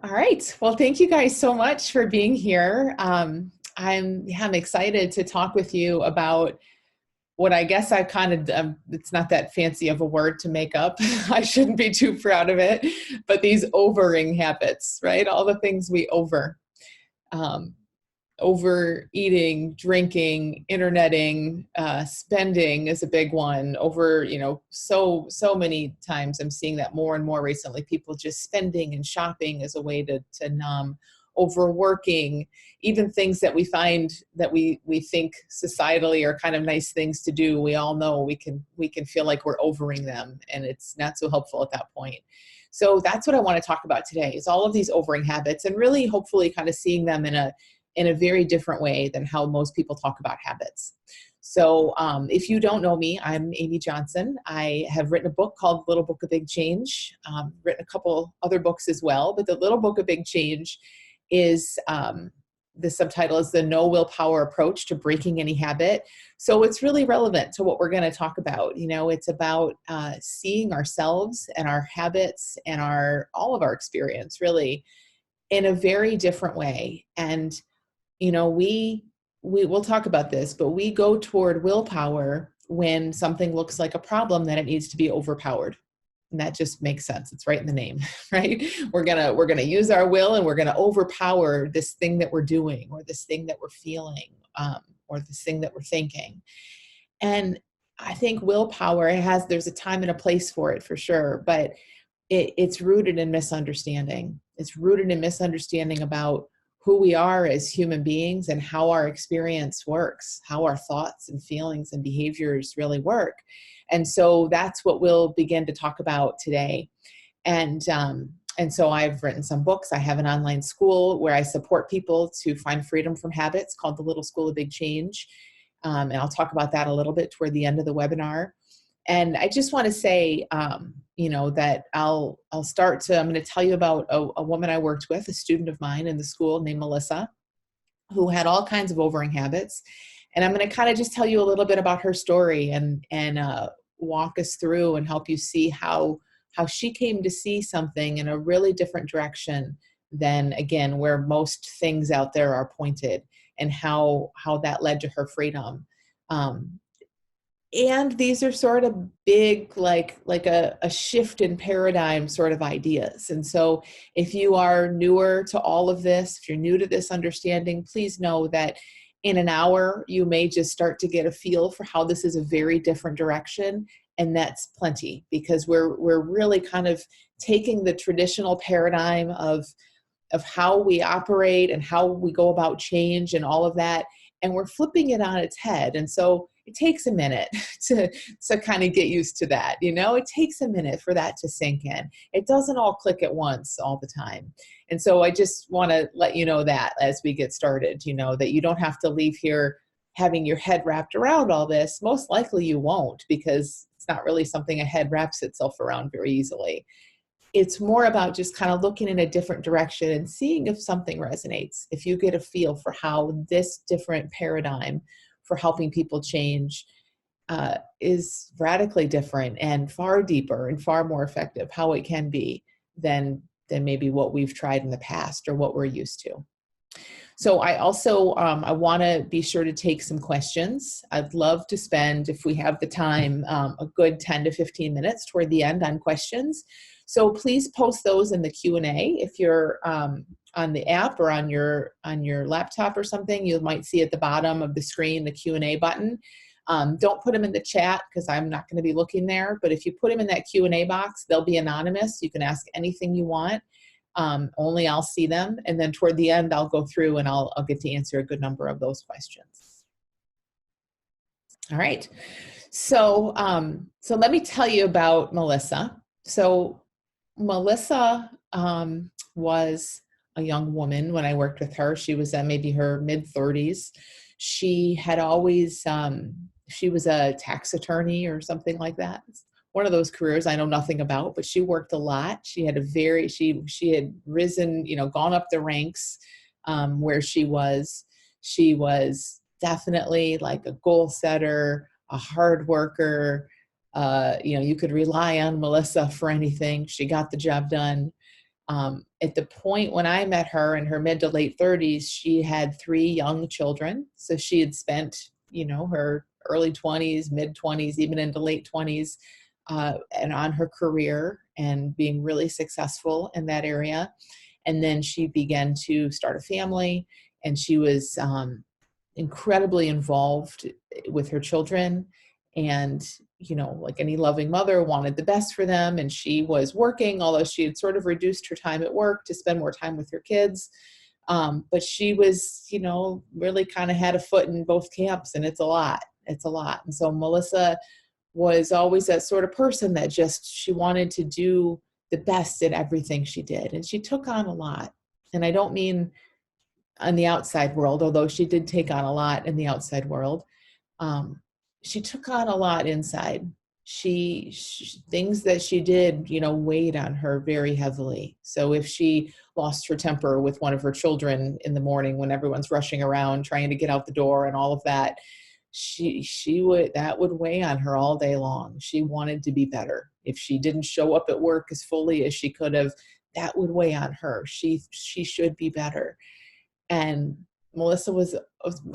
All right. Well, thank you guys so much for being here. I'm excited to talk with you about what I guess I kind of, it's not that fancy of a word to make up. I shouldn't be too proud of it, but these overing habits, right? All the things we um, overeating, drinking, interneting, spending is a big one. So many times I'm seeing that more and more recently. People just spending and shopping as a way to numb. Overworking, even things that we find that we think societally are kind of nice things to do. We all know we can feel like we're overing them, and it's not so helpful at that point. So that's what I want to talk about today, is all of these overing habits, and really hopefully kind of seeing them in a very different way than how most people talk about habits. So if you don't know me, I'm Amy Johnson. I have written a book called Little Book of Big Change, written a couple other books as well, but the Little Book of Big Change is, the subtitle is The No Willpower Approach to Breaking Any Habit. So it's really relevant to what we're going to talk about. It's about seeing ourselves and our habits and all of our experience really in a very different way. And we will talk about this, but we go toward willpower when something looks like a problem that it needs to be overpowered. And that just makes sense. It's right in the name, right? We're gonna use our will, and we're gonna overpower this thing that we're doing, or this thing that we're feeling, or this thing that we're thinking. And I think willpower there's a time and a place for it, for sure, but it's rooted in misunderstanding. It's rooted in misunderstanding about who we are as human beings and how our experience works, how our thoughts and feelings and behaviors really work. And so that's what we'll begin to talk about today. And so I've written some books. I have an online school where I support people to find freedom from habits called the Little School of Big Change. And I'll talk about that a little bit toward the end of the webinar. And I just want to say, that I'm going to tell you about a woman I worked with, a student of mine in the school named Melissa, who had all kinds of overing habits. And I'm going to kind of just tell you a little bit about her story and walk us through and help you see how she came to see something in a really different direction than, again, where most things out there are pointed, and how that led to her freedom. And these are sort of big, like a shift in paradigm sort of ideas. And so if you are newer to all of this, if you're new to this understanding, please know that in an hour, you may just start to get a feel for how this is a very different direction. And that's plenty, because we're really kind of taking the traditional paradigm of how we operate and how we go about change and all of that, and we're flipping it on its head. And so it takes a minute to kind of get used to that. It takes a minute for that to sink in. It doesn't all click at once all the time. And so I just want to let you know that as we get started, that you don't have to leave here having your head wrapped around all this. Most likely you won't, because it's not really something a head wraps itself around very easily. It's more about just kind of looking in a different direction and seeing if something resonates, if you get a feel for how this different paradigm for helping people change is radically different and far deeper and far more effective, how it can be than maybe what we've tried in the past or what we're used to. So I also, I want to be sure to take some questions. I'd love to spend, if we have the time, a good 10 to 15 minutes toward the end on questions. So please post those in the Q&A. If you're on the app or on your laptop or something, you might see at the bottom of the screen the Q&A button. Don't put them in the chat, because I'm not going to be looking there. But if you put them in that Q&A box, they'll be anonymous. You can ask anything you want. Only I'll see them. And then toward the end, I'll go through and I'll get to answer a good number of those questions. All right. So let me tell you about Melissa. So Melissa was a young woman when I worked with her. She was at maybe her mid-30s. She had always, she was a tax attorney or something like that. One of those careers I know nothing about, but she worked a lot. She had she had risen, gone up the ranks where she was. She was definitely like a goal setter, a hard worker. You could rely on Melissa for anything. She got the job done. At the point when I met her in her mid to late 30s, she had 3 young children. So she had spent, her early 20s, mid 20s, even into late 20s, and on her career and being really successful in that area. And then she began to start a family, and she was incredibly involved with her children. And, like any loving mother, wanted the best for them. And she was working, although she had sort of reduced her time at work to spend more time with her kids. But she was, really kind of had a foot in both camps, and it's a lot. It's a lot. And so Melissa was always that sort of person that she wanted to do the best at everything she did. And she took on a lot. And I don't mean on the outside world, although she did take on a lot in the outside world. She took on a lot inside. She things that she did, weighed on her very heavily. So if she lost her temper with one of her children in the morning when everyone's rushing around trying to get out the door and all of that, that would weigh on her all day long. She wanted to be better. If she didn't show up at work as fully as she could have, that would weigh on her. She should be better. And Melissa was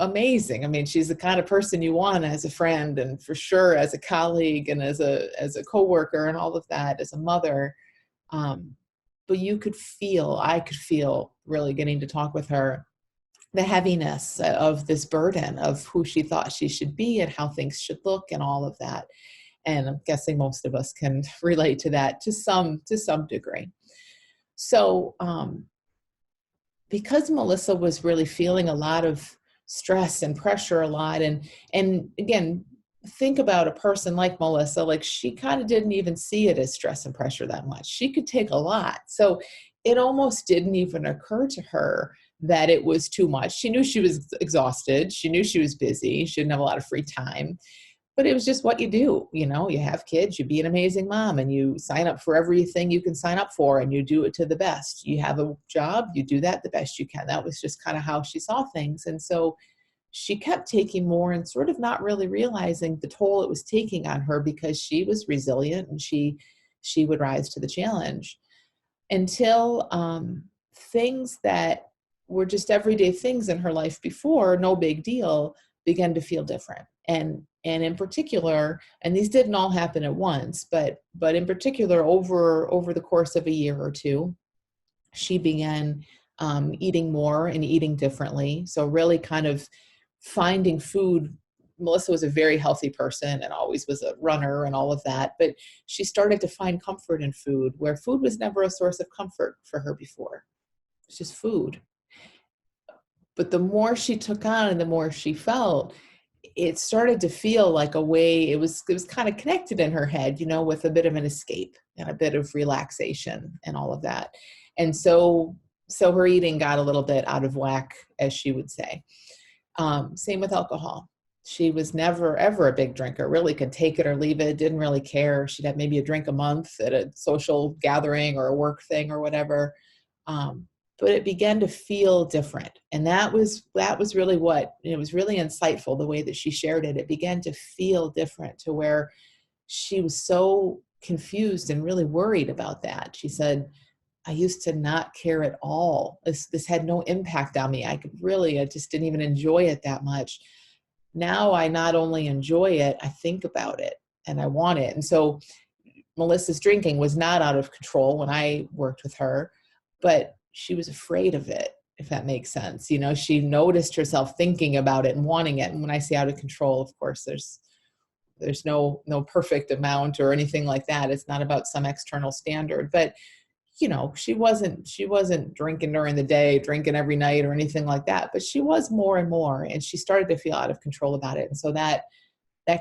amazing. I mean, she's the kind of person you want as a friend, and for sure as a colleague, and as a coworker, and all of that, as a mother. But I could feel really getting to talk with her, the heaviness of this burden of who she thought she should be and how things should look and all of that. And I'm guessing most of us can relate to that to some degree. So, because Melissa was really feeling a lot of stress and pressure a lot, and again, think about a person like Melissa, like she kind of didn't even see it as stress and pressure that much. She could take a lot. So it almost didn't even occur to her that it was too much. She knew she was exhausted. She knew she was busy. She didn't have a lot of free time. But it was just what you do. You have kids, you be an amazing mom, and you sign up for everything you can sign up for, and you do it to the best. You have a job, you do that the best you can. That was just kind of how she saw things. And so she kept taking more and sort of not really realizing the toll it was taking on her, because she was resilient and she would rise to the challenge until things that were just everyday things in her life before, no big deal, began to feel different. And in particular, and these didn't all happen at once, but in particular, over the course of a year or two, she began eating more and eating differently. So really kind of finding food. Melissa was a very healthy person and always was a runner and all of that, but she started to find comfort in food where food was never a source of comfort for her before. It's just food. But the more she took on and the more she felt, it started to feel like a way, it was kind of connected in her head, with a bit of an escape and a bit of relaxation and all of that. And so her eating got a little bit out of whack, as she would say. Same with alcohol. She was never, ever a big drinker, really could take it or leave it, didn't really care. She'd have maybe a drink a month at a social gathering or a work thing or whatever. But it began to feel different. And that was really it was really insightful, the way that she shared it. It began to feel different, to where she was so confused and really worried about that. She said, I used to not care at all. This had no impact on me. I just didn't even enjoy it that much. Now I not only enjoy it, I think about it and I want it. And so Melissa's drinking was not out of control when I worked with her, but she was afraid of it, if that makes sense. She noticed herself thinking about it and wanting it. And when I say out of control, of course, there's no perfect amount or anything like that. It's not about some external standard, but she wasn't drinking during the day, drinking every night or anything like that, but she was more and more, and she started to feel out of control about it. And so that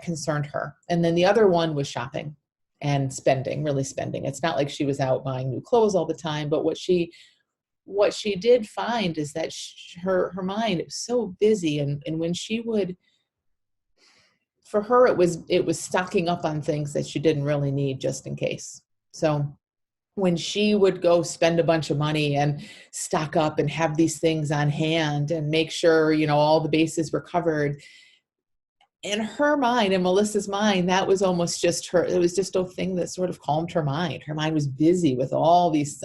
concerned her. And then the other one was shopping and spending. It's not like she was out buying new clothes all the time, but what she did find is that her mind was so busy, and when she would, for her, it was stocking up on things that she didn't really need, just in case. So when she would go spend a bunch of money and stock up and have these things on hand and make sure, all the bases were covered, in her mind, in Melissa's mind, that was almost just her. It was just a thing that sort of calmed her mind. Her mind was busy with all these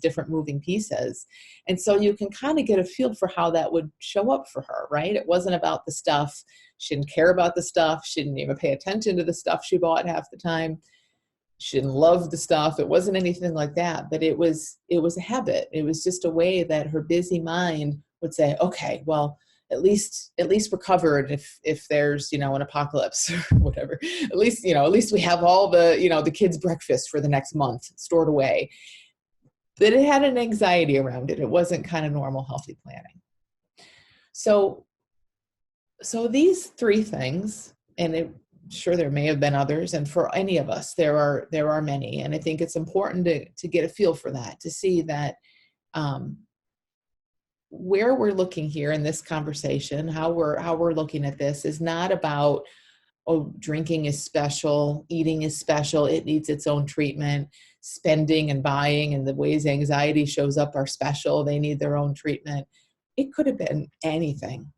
different moving pieces. And so you can kind of get a feel for how that would show up for her, right? It wasn't about the stuff. She didn't care about the stuff. She didn't even pay attention to the stuff she bought half the time. She didn't love the stuff. It wasn't anything like that, but it was a habit. It was just a way that her busy mind would say, okay, well, at least we're covered if there's, an apocalypse or whatever. At least we have all the, the kids' breakfast for the next month stored away. But it had an anxiety around it. It wasn't kind of normal, healthy planning. So these three things, and sure there may have been others, and for any of us there are many, and I think it's important to get a feel for that, to see that where we're looking here in this conversation, how we're looking at this is not about, oh, drinking is special, eating is special, it needs its own treatment, spending and buying and the ways anxiety shows up are special, they need their own treatment. It could have been anything.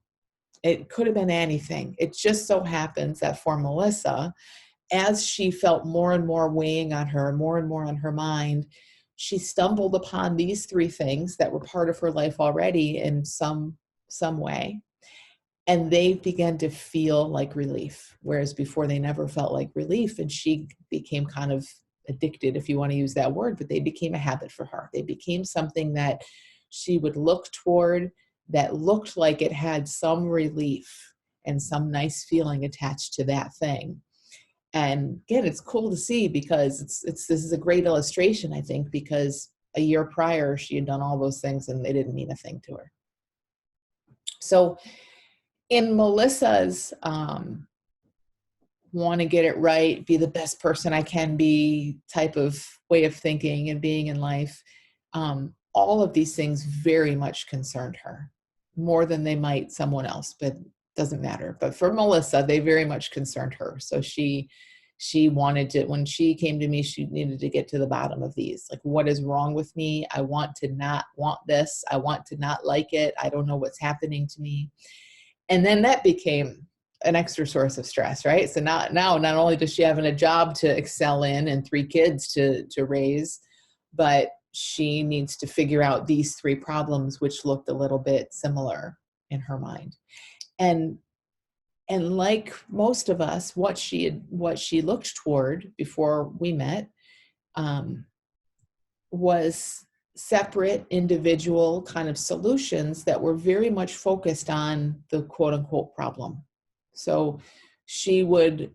It could have been anything. It just so happens that for Melissa, as she felt more and more weighing on her, more and more on her mind, she stumbled upon these three things that were part of her life already in some way. And they began to feel like relief, whereas before they never felt like relief. And she became kind of addicted, if you want to use that word, but they became a habit for her. They became something that she would look toward, that looked like it had some relief and some nice feeling attached to that thing. And again, it's cool to see because this is a great illustration, I think, because a year prior she had done all those things and they didn't mean a thing to her. So in Melissa's want to get it right, be the best person I can be type of way of thinking and being in life, all of these things very much concerned her, more than they might someone else, but doesn't matter. But for Melissa, they very much concerned her. So she wanted to, when she came to me, she needed to get to the bottom of these. Like, what is wrong with me? I want to not want this. I want to not like it. I don't know what's happening to me. And then that became an extra source of stress, right? So now not only does she have a job to excel in and three kids to raise, but she needs to figure out these three problems, which looked a little bit similar in her mind. And like most of us, what she looked toward before we met was separate individual kind of solutions that were very much focused on the quote unquote problem. So she would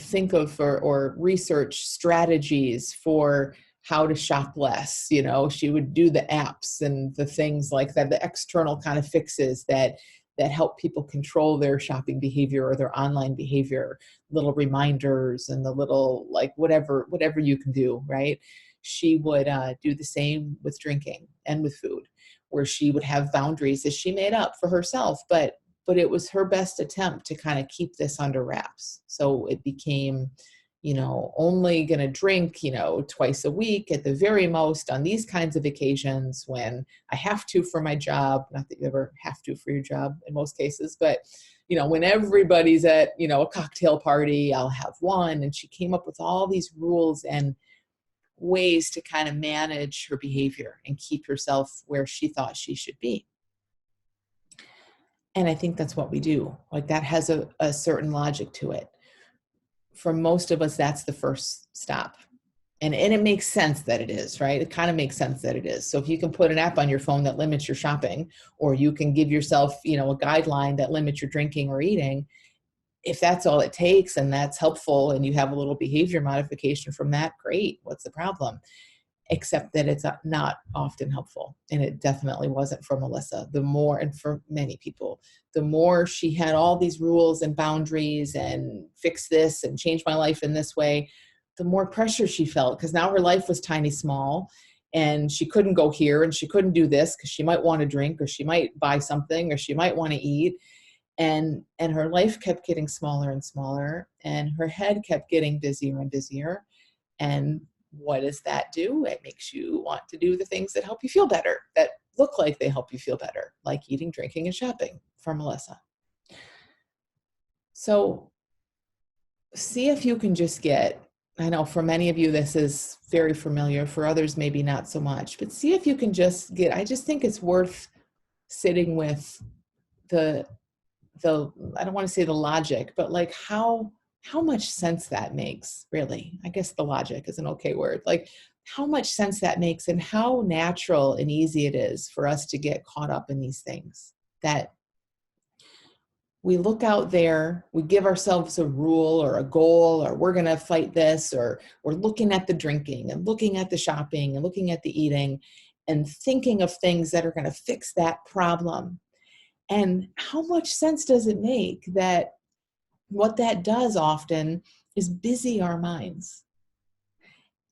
think of or research strategies for how to shop less. She would do the apps and the things like that, the external kind of fixes that help people control their shopping behavior or their online behavior, little reminders and the little, like, whatever you can do, right? She would do the same with drinking and with food, where she would have boundaries that she made up for herself, but it was her best attempt to kind of keep this under wraps. So it became, only going to drink, twice a week at the very most on these kinds of occasions when I have to for my job. Not that you ever have to for your job in most cases, but, when everybody's at, a cocktail party, I'll have one. And she came up with all these rules and ways to kind of manage her behavior and keep herself where she thought she should be. And I think that's what we do. Like, that has a certain logic to it. For most of us, that's the first stop. And it makes sense that it is, right? It kind of makes sense that it is. So if you can put an app on your phone that limits your shopping, or you can give yourself, a guideline that limits your drinking or eating, if that's all it takes and that's helpful and you have a little behavior modification from that, great. What's the problem? Except that it's not often helpful. And it definitely wasn't for Melissa. The more, and for many people, the more she had all these rules and boundaries and fix this and change my life in this way, the more pressure she felt, because now her life was tiny, small, and she couldn't go here and she couldn't do this because she might want to drink or she might buy something or she might want to eat. And her life kept getting smaller and smaller, and her head kept getting busier and busier. And what does that do? It makes you want to do the things that help you feel better, that look like they help you feel better, like eating, drinking, and shopping for Melissa. So see if you can just get, I know for many of you this is very familiar, for others maybe not so much, but see if you can just get, I just think it's worth sitting with the I don't want to say the logic, but like how much sense that makes, really. I guess the logic is an okay word. Like how much sense that makes and how natural and easy it is for us to get caught up in these things. That we look out there, we give ourselves a rule or a goal, or we're going to fight this, or we're looking at the drinking and looking at the shopping and looking at the eating and thinking of things that are going to fix that problem. And how much sense does it make that what that does often is busy our minds?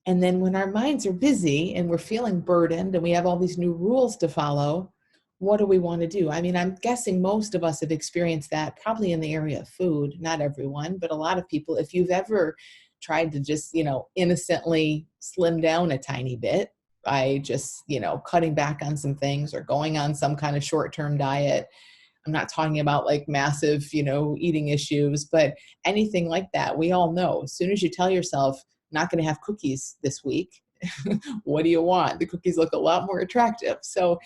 And then when our minds are busy and we're feeling burdened and we have all these new rules to follow, what do we want to do? I mean, I'm guessing most of us have experienced that probably in the area of food. Not everyone, but a lot of people. If you've ever tried to just, innocently slim down a tiny bit by just, cutting back on some things or going on some kind of short-term diet. I'm not talking about like massive, eating issues, but anything like that. We all know as soon as you tell yourself, not going to have cookies this week, what do you want? The cookies look a lot more attractive. So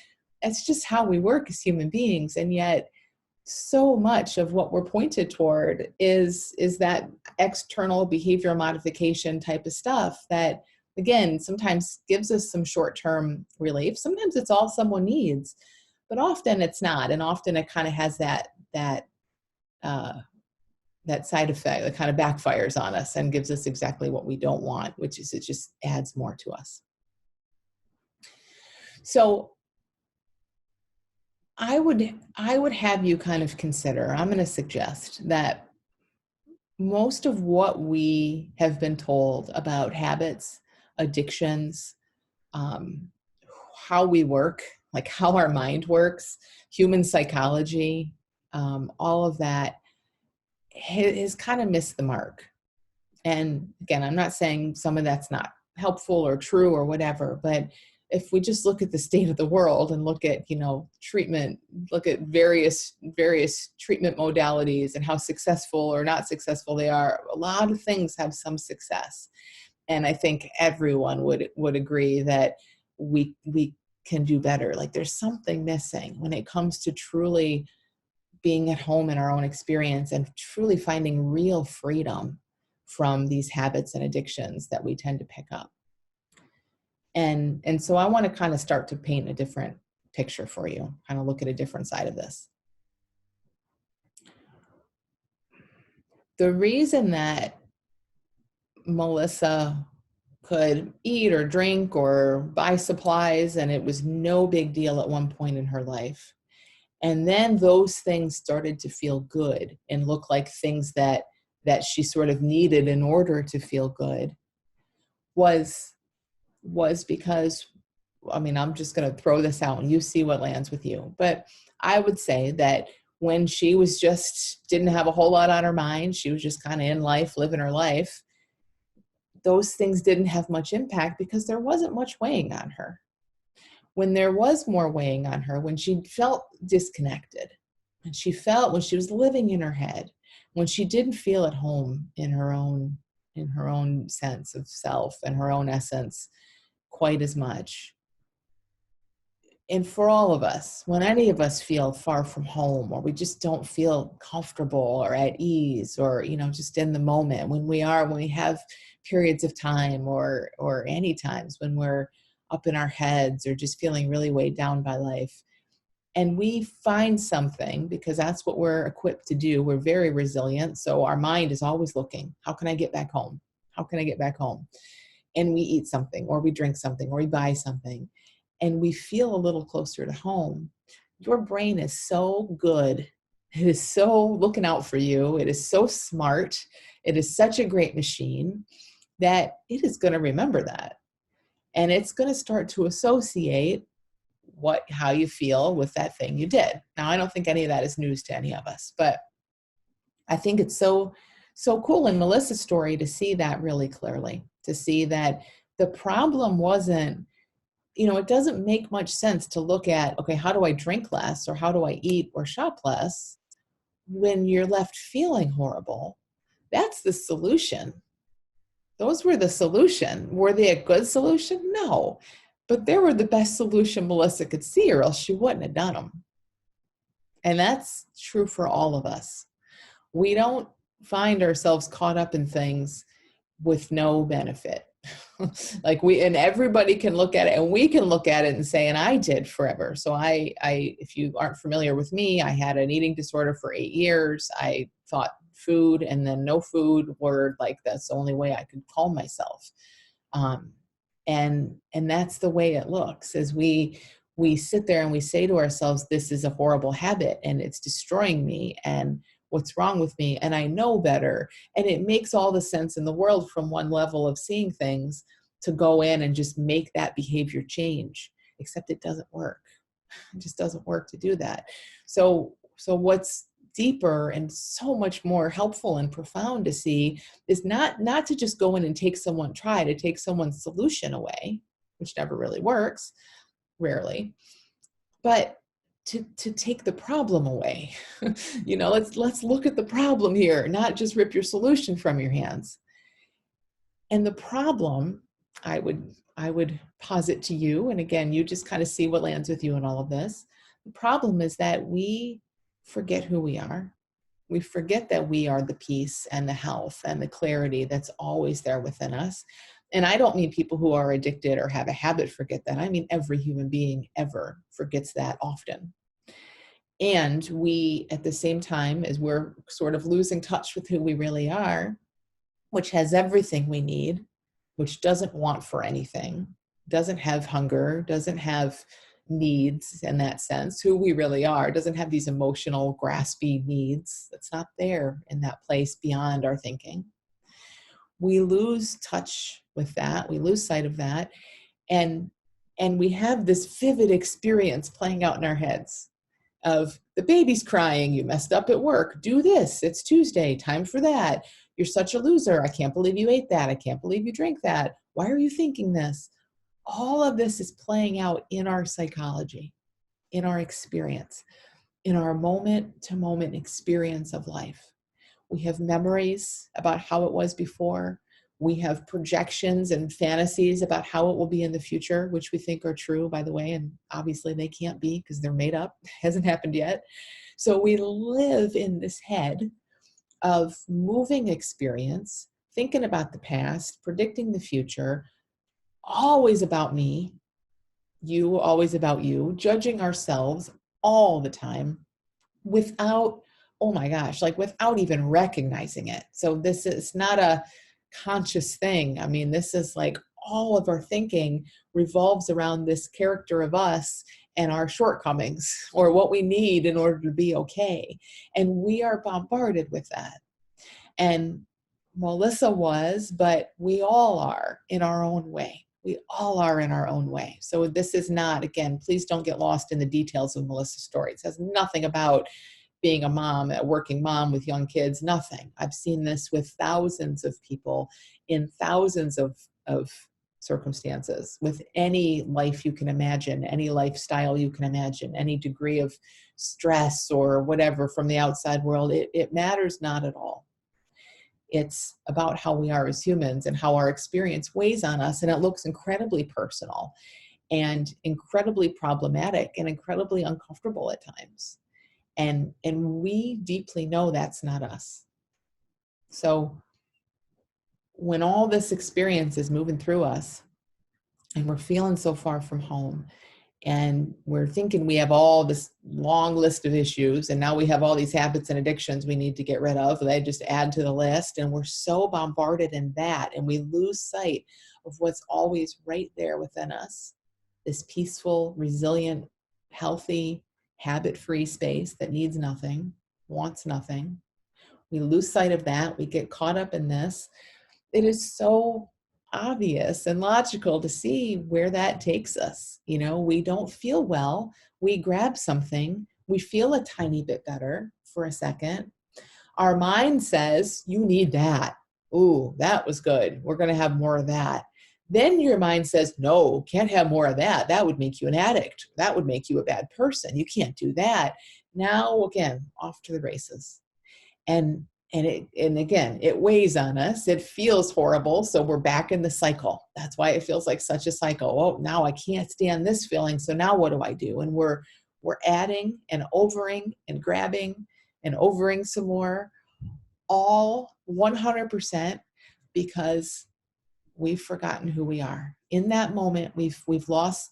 that's just how we work as human beings. And yet so much of what we're pointed toward is that external behavioral modification type of stuff that, again, sometimes gives us some short-term relief. Sometimes it's all someone needs, but often it's not. And often it kind of has that side effect that kind of backfires on us and gives us exactly what we don't want, which is it just adds more to us. So I would have you kind of consider, I'm going to suggest that most of what we have been told about habits, addictions, how we work, like how our mind works, human psychology, all of that has kind of missed the mark. And again, I'm not saying some of that's not helpful or true or whatever, but if we just look at the state of the world and look at, treatment, look at various treatment modalities and how successful or not successful they are, a lot of things have some success. And I think everyone would agree that we can do better. Like there's something missing when it comes to truly being at home in our own experience and truly finding real freedom from these habits and addictions that we tend to pick up. And so I want to kind of start to paint a different picture for you, kind of look at a different side of this. The reason that Melissa could eat or drink or buy supplies and it was no big deal at one point in her life, and then those things started to feel good and look like things that she sort of needed in order to feel good, was because, I mean, I'm just going to throw this out and you see what lands with you. But I would say that when she was didn't have a whole lot on her mind, she was just kind of in life, living her life, those things didn't have much impact because there wasn't much weighing on her. When there was more weighing on her, when she felt disconnected, and when she was living in her head, when she didn't feel at home in her own sense of self and her own essence quite as much. And for all of us, when any of us feel far from home, or we just don't feel comfortable or at ease, or, just in the moment, when we have periods of time or any times when we're up in our heads or just feeling really weighed down by life, and we find something, because that's what we're equipped to do. We're very resilient. So our mind is always looking, how can I get back home? How can I get back home? And we eat something, or we drink something, or we buy something, and we feel a little closer to home. Your brain is so good. It is so looking out for you. It is so smart. It is such a great machine that it is going to remember that. And it's going to start to associate how you feel with that thing you did. Now, I don't think any of that is news to any of us, but I think it's so cool in Melissa's story to see that really clearly, to see that the problem wasn't, it doesn't make much sense to look at, okay, how do I drink less, or how do I eat or shop less, when you're left feeling horrible, that's the solution. Those were the solution. Were they a good solution? No. But they were the best solution Melissa could see, or else she wouldn't have done them. And that's true for all of us. We don't find ourselves caught up in things with no benefit. And everybody can look at it, and we can look at it and say, and I did forever. So if you aren't familiar with me, I had an eating disorder for 8 years. I thought food and then no food were like, that's the only way I could calm myself. And that's the way it looks, as we sit there and we say to ourselves, this is a horrible habit and it's destroying me, and what's wrong with me, and I know better. And it makes all the sense in the world from one level of seeing things to go in and just make that behavior change, except it doesn't work. It just doesn't work to do that. So what's deeper and so much more helpful and profound to see is not to just go in and try to take someone's solution away, which never really works, rarely, but to take the problem away. Let's look at the problem here, not just rip your solution from your hands. And the problem, I would posit to you, and again, you just kind of see what lands with you in all of this. The problem is that we forget who we are. We forget that we are the peace and the health and the clarity that's always there within us. And I don't mean people who are addicted or have a habit forget that. I mean every human being ever forgets that often. And we, at the same time, as we're sort of losing touch with who we really are, which has everything we need, which doesn't want for anything, doesn't have hunger, doesn't have needs in that sense, who we really are, doesn't have these emotional, graspy needs. That's not there in that place beyond our thinking. We lose touch with that. We lose sight of that. And we have this vivid experience playing out in our heads of the baby's crying, you messed up at work, do this, it's Tuesday, time for that. You're such a loser. I can't believe you ate that. I can't believe you drank that. Why are you thinking this? All of this is playing out in our psychology, in our experience, in our moment-to-moment experience of life. We have memories about how it was before. We have projections and fantasies about how it will be in the future, which we think are true, by the way, and obviously they can't be because they're made up. It hasn't happened yet. So we live in this head of moving experience, thinking about the past, predicting the future, always about me, you, always about you, judging ourselves all the time without, oh my gosh, without even recognizing it. So this is not a conscious thing. I mean, this is all of our thinking revolves around this character of us and our shortcomings, or what we need in order to be okay. And we are bombarded with that. And Melissa was, but we all are in our own way. We all are in our own way. So this is not, again, please don't get lost in the details of Melissa's story. It has nothing about being a mom, a working mom with young kids, nothing. I've seen this with thousands of people in thousands of circumstances, with any life you can imagine, any lifestyle you can imagine, any degree of stress or whatever from the outside world. It matters not at all. It's about how we are as humans and how our experience weighs on us. And it looks incredibly personal and incredibly problematic and incredibly uncomfortable at times. And we deeply know that's not us. So when all this experience is moving through us and we're feeling so far from home and we're thinking we have all this long list of issues and now we have all these habits and addictions we need to get rid of, they just add to the list, and we're so bombarded in that, and we lose sight of what's always right there within us, this peaceful, resilient, healthy, habit-free space that needs nothing, wants nothing. We lose sight of that. We get caught up in this. It is so obvious and logical to see where that takes us. We don't feel well. We grab something. We feel a tiny bit better for a second. Our mind says, you need that. Ooh, that was good. We're going to have more of that. Then your mind says, no, can't have more of that. That would make you an addict. That would make you a bad person. You can't do that. Now, again, off to the races. And again, it weighs on us. It feels horrible. So we're back in the cycle. That's why it feels like such a cycle. Oh, now I can't stand this feeling. So now what do I do? And we're adding and overing and grabbing and overing some more, all 100% because we've forgotten who we are. In that moment, we've lost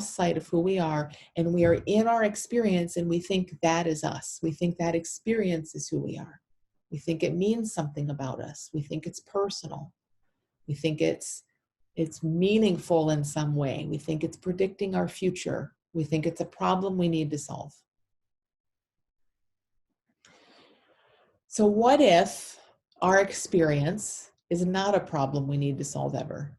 sight of who we are, and we are in our experience, and we think that is us. We think that experience is who we are. We think it means something about us. We think it's personal. We think it's meaningful in some way. We think it's predicting our future. We think it's a problem we need to solve. So what if our experience is not a problem we need to solve ever?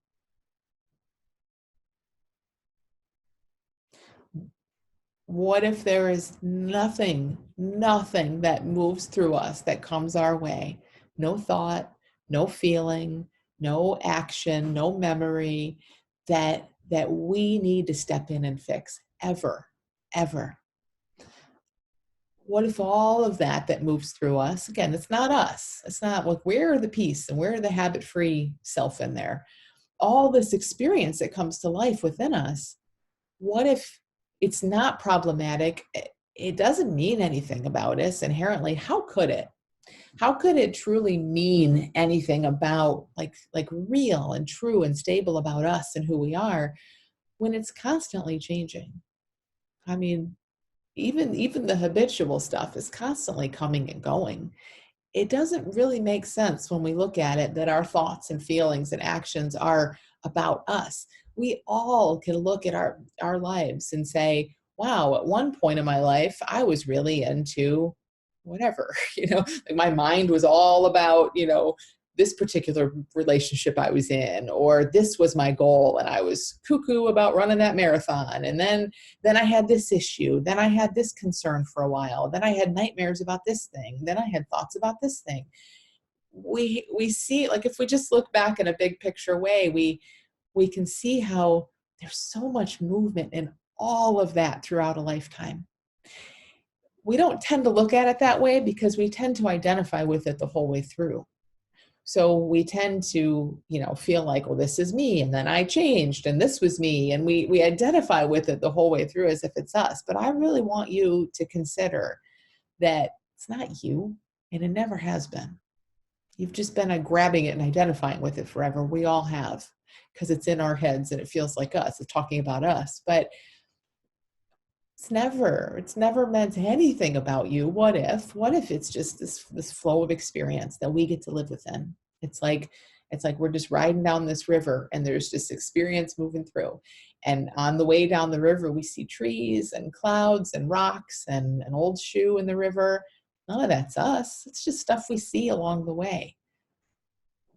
What if there is nothing that moves through us, that comes our way? No thought, no feeling, no action, no memory that we need to step in and fix ever, ever. What if all of that moves through us, again, it's not us. It's not like we're the peace and we're the habit-free self in there. All this experience that comes to life within us, what if it's not problematic? It doesn't mean anything about us inherently. How could it? How could it truly mean anything about like real and true and stable about us and who we are when it's constantly changing? I mean, even the habitual stuff is constantly coming and going. It doesn't really make sense when we look at it that our thoughts and feelings and actions are about us. We all can look at our lives and say, wow, at one point in my life, I was really into whatever, like my mind was all about, this particular relationship I was in, or this was my goal and I was cuckoo about running that marathon. And then I had this issue, then I had this concern for a while, then I had nightmares about this thing, then I had thoughts about this thing. We see, like, if we just look back in a big picture way, we can see how there's so much movement in all of that throughout a lifetime. We don't tend to look at it that way because we tend to identify with it the whole way through. So we tend to, feel like, well, this is me, and then I changed, and this was me, and we identify with it the whole way through as if it's us. But I really want you to consider that it's not you, and it never has been. You've just been grabbing it and identifying with it forever. We all have, because it's in our heads and it feels like us. It's talking about us, but it's never meant anything about you. What if it's just this flow of experience that we get to live within? It's like we're just riding down this river and there's just experience moving through. And on the way down the river, we see trees and clouds and rocks and an old shoe in the river. None of that's us. It's just stuff we see along the way.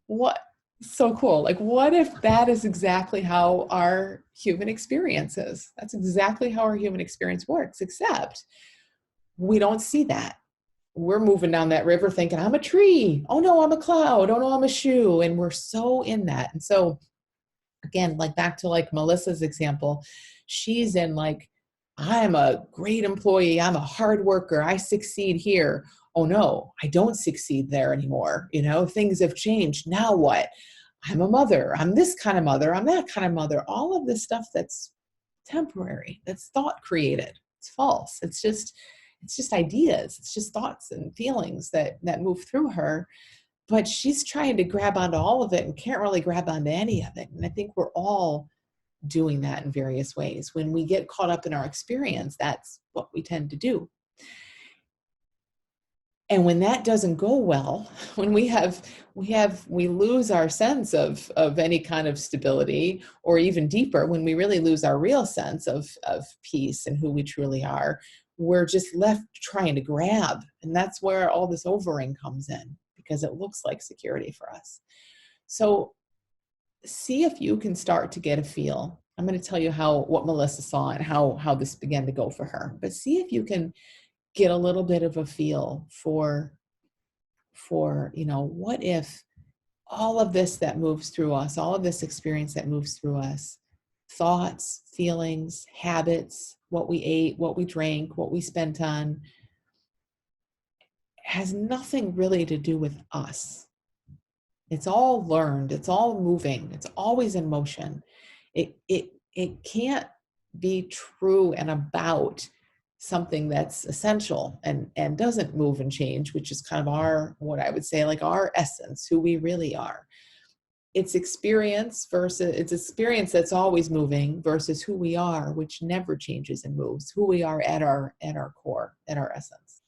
What? So cool. Like, what if that is exactly how our human experience is? That's exactly how our human experience works, except we don't see that. We're moving down that river thinking, I'm a tree. Oh no, I'm a cloud. Oh no, I'm a shoe. And we're so in that. And so again, like back to like Melissa's example, she's in like, I'm a great employee. I'm a hard worker. I succeed here. Oh no, I don't succeed there anymore. Things have changed. Now what? I'm a mother. I'm this kind of mother. I'm that kind of mother. All of this stuff that's temporary, that's thought created. It's false. It's just ideas. It's just thoughts and feelings that move through her. But she's trying to grab onto all of it and can't really grab onto any of it. And I think we're all doing that in various ways. When we get caught up in our experience, that's what we tend to do. And when that doesn't go well, when we lose our sense of any kind of stability, or even deeper, when we really lose our real sense of peace and who we truly are, we're just left trying to grab. And that's where all this overing comes in, because it looks like security for us. So see if you can start to get a feel. I'm going to tell you what Melissa saw and how this began to go for her. But see if you can get a little bit of a feel for what if all of this that moves through us, all of this experience that moves through us, thoughts, feelings, habits, what we ate, what we drank, what we spent on, has nothing really to do with us. It's all learned, it's all moving, it's always in motion. It can't be true and about something that's essential and doesn't move and change, which is kind of our, what I would say, like our essence, who we really are. It's experience that's always moving versus who we are, which never changes and moves, who we are at our core, at our essence.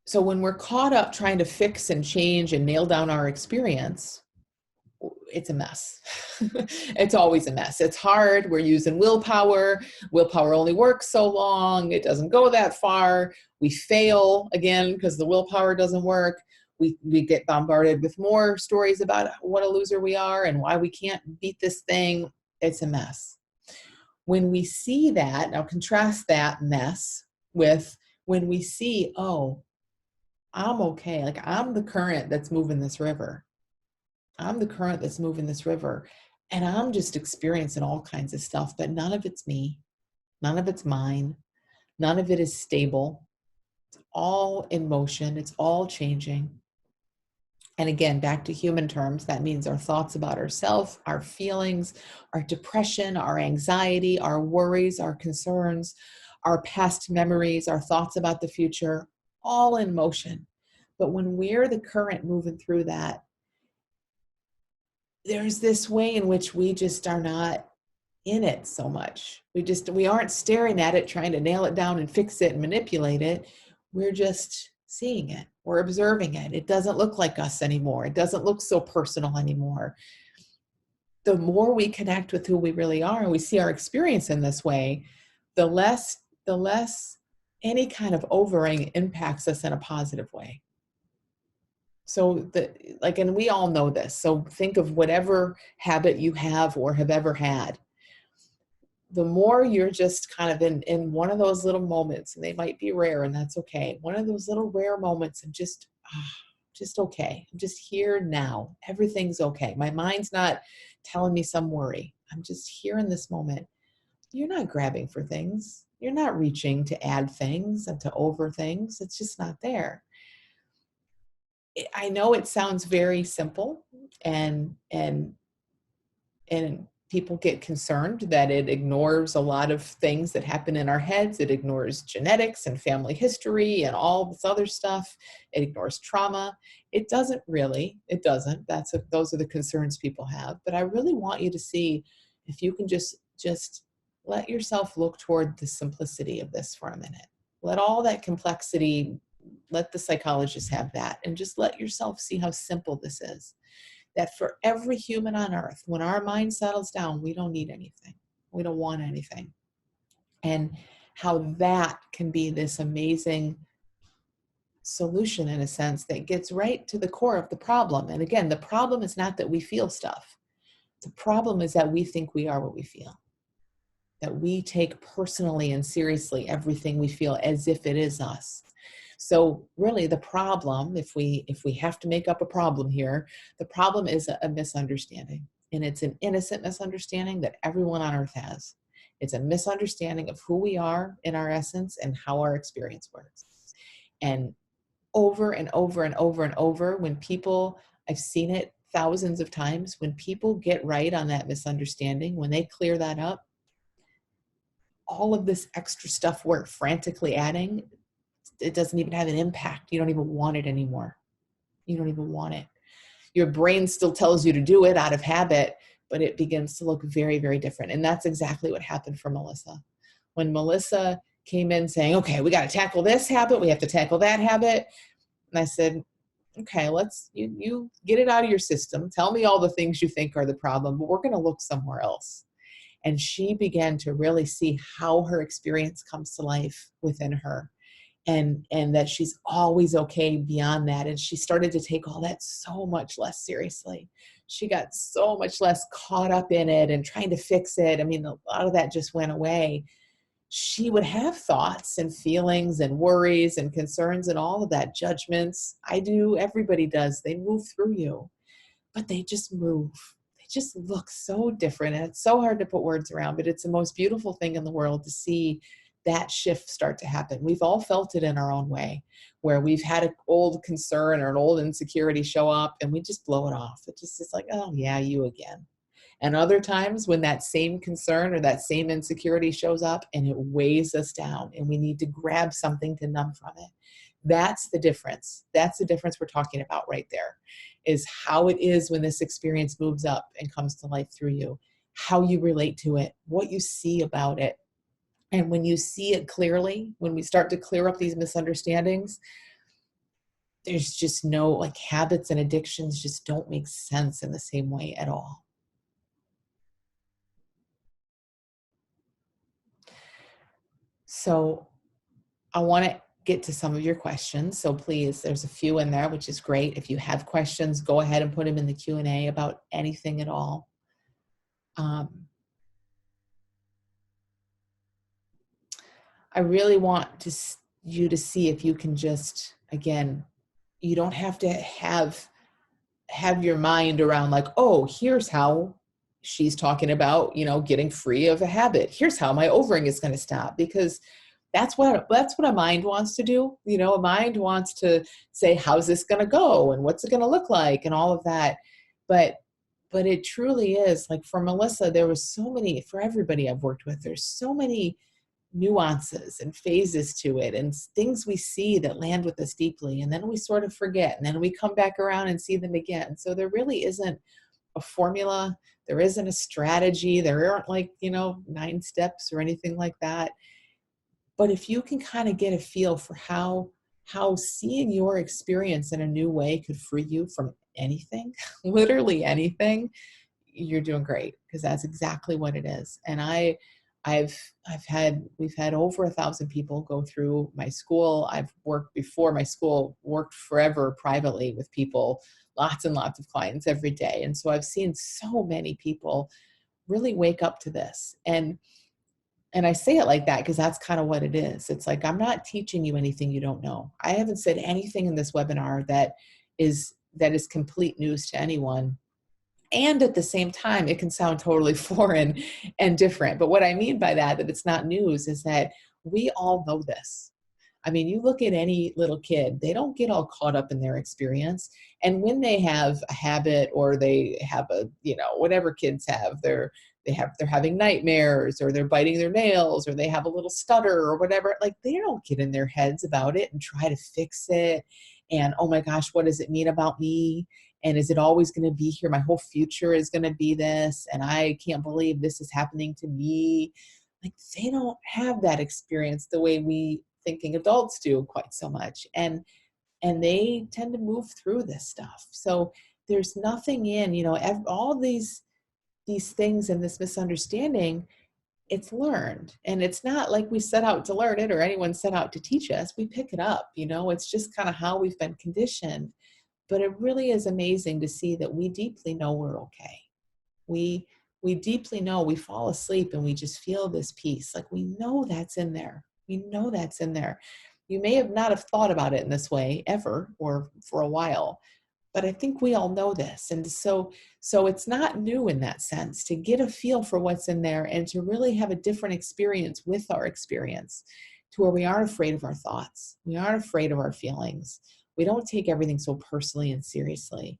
So when we're caught up trying to fix and change and nail down our experience, it's a mess. It's always a mess. It's hard. We're using willpower. Willpower only works so long. It doesn't go that far. We fail again because the willpower doesn't work. We get bombarded with more stories about what a loser we are and why we can't beat this thing. It's a mess. When we see that, now contrast that mess with when we see, oh, I'm okay. Like, I'm the current that's moving this river. I'm the current that's moving this river. And I'm just experiencing all kinds of stuff, but none of it's me. None of it's mine. None of it is stable. It's all in motion. It's all changing. And again, back to human terms, that means our thoughts about ourselves, our feelings, our depression, our anxiety, our worries, our concerns, our past memories, our thoughts about the future, all in motion. But when we're the current moving through that, there's this way in which we just are not in it so much. We aren't staring at it, trying to nail it down and fix it and manipulate it. We're just seeing it. We're observing it. It doesn't look like us anymore. It doesn't look so personal anymore. The more we connect with who we really are and we see our experience in this way, the less any kind of overing impacts us in a positive way. So and we all know this. So think of whatever habit you have or have ever had. The more you're just kind of in one of those little moments, and they might be rare, and that's okay. One of those little rare moments of just okay. I'm just here now. Everything's okay. My mind's not telling me some worry. I'm just here in this moment. You're not grabbing for things. You're not reaching to add things and to over things. It's just not there. I know it sounds very simple, and people get concerned that it ignores a lot of things that happen in our heads. It ignores genetics and family history and all this other stuff. It ignores trauma. It doesn't really. It doesn't. Those are the concerns people have. But I really want you to see if you can just let yourself look toward the simplicity of this for a minute. Let all that complexity, let the psychologists have that, and just let yourself see how simple this is. That for every human on earth, when our mind settles down, we don't need anything. We don't want anything. And how that can be this amazing solution, in a sense, that gets right to the core of the problem. And again, the problem is not that we feel stuff. The problem is that we think we are what we feel. That we take personally and seriously everything we feel as if it is us. So really the problem, if we have to make up a problem here, the problem is a misunderstanding. And it's an innocent misunderstanding that everyone on earth has. It's a misunderstanding of who we are in our essence and how our experience works. And over and over and over and over, when people, I've seen it thousands of times, when people get right on that misunderstanding, when they clear that up, all of this extra stuff we're frantically adding, it doesn't even have an impact. You don't even want it anymore. You don't even want it. Your brain still tells you to do it out of habit, but it begins to look very, very different. And that's exactly what happened for Melissa. When Melissa came in saying, okay, we got to tackle this habit, we have to tackle that habit. And I said, okay, you get it out of your system. Tell me all the things you think are the problem, but we're going to look somewhere else. And she began to really see how her experience comes to life within her. And that she's always okay beyond that. And she started to take all that so much less seriously. She got so much less caught up in it and trying to fix it. I mean, a lot of that just went away. she would have thoughts and feelings and worries and concerns and all of that, judgments. I do, everybody does. They move through you, but they just move. They just look so different. And it's so hard to put words around, but it's the most beautiful thing in the world to see that shift start to happen. We've all felt it in our own way, where we've had an old concern or an old insecurity show up and we just blow it off. It just is like, oh yeah, you again. And other times when that same concern or that same insecurity shows up and it weighs us down and we need to grab something to numb from it. That's the difference. That's the difference we're talking about right there, is how it is when this experience moves up and comes to life through you, how you relate to it, what you see about it. And when you see it clearly, when we start to clear up these misunderstandings, there's just no, like, habits and addictions just don't make sense in the same way at all. So I want to get to some of your questions. So please, there's a few in there, which is great. If you have questions, go ahead and put them in the Q&A about anything at all. Um, I really want you to see if you can just, again, you don't have to have your mind around like, oh, here's how she's talking about, getting free of a habit. Here's how my overing is going to stop, because that's what a mind wants to do. A mind wants to say, how's this going to go and what's it going to look like and all of that. But it truly is, like, for Melissa, there was so many, for everybody I've worked with, there's so many nuances and phases to it and things we see that land with us deeply, and then we sort of forget, and then we come back around and see them again. So there really isn't a formula, there isn't a strategy, there aren't, like, 9 steps or anything like that. But if you can kind of get a feel for how seeing your experience in a new way could free you from anything, literally anything, you're doing great, because that's exactly what it is. And we've had over 1,000 people go through my school. I've worked before my school, worked forever privately with people, lots and lots of clients every day. And so I've seen so many people really wake up to this. And I say it like that because that's kind of what it is. It's like, I'm not teaching you anything you don't know. I haven't said anything in this webinar that is complete news to anyone. And at the same time, it can sound totally foreign and different. But what I mean by that it's not news, is that we all know this. I mean, you look at any little kid, they don't get all caught up in their experience. And when they have a habit, or they have whatever kids have, they're having nightmares, or they're biting their nails, or they have a little stutter or whatever, like, they don't get in their heads about it and try to fix it. And, oh my gosh, what does it mean about me? And is it always going to be here? My whole future is going to be this. And I can't believe this is happening to me. Like, they don't have that experience the way we thinking adults do quite so much. And they tend to move through this stuff. So there's nothing in, all these things and this misunderstanding, it's learned. And it's not like we set out to learn it or anyone set out to teach us. We pick it up, it's just kind of how we've been conditioned. But it really is amazing to see that we deeply know we're okay. We deeply know, we fall asleep and we just feel this peace. Like, we know that's in there. We know that's in there. You may have not have thought about it in this way ever, or for a while, but I think we all know this. And so it's not new in that sense, to get a feel for what's in there and to really have a different experience with our experience, to where we aren't afraid of our thoughts. We aren't afraid of our feelings. We don't take everything so personally and seriously.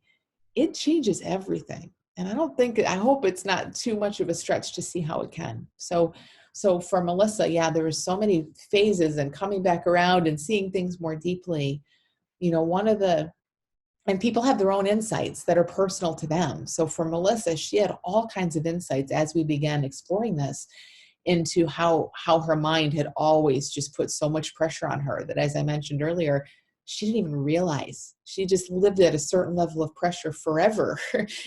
It changes everything. And I hope it's not too much of a stretch to see how it can. So for Melissa, yeah, there were so many phases and coming back around and seeing things more deeply. And people have their own insights that are personal to them. So for Melissa, she had all kinds of insights as we began exploring this, into how her mind had always just put so much pressure on her that, as I mentioned earlier, she didn't even realize. She just lived at a certain level of pressure forever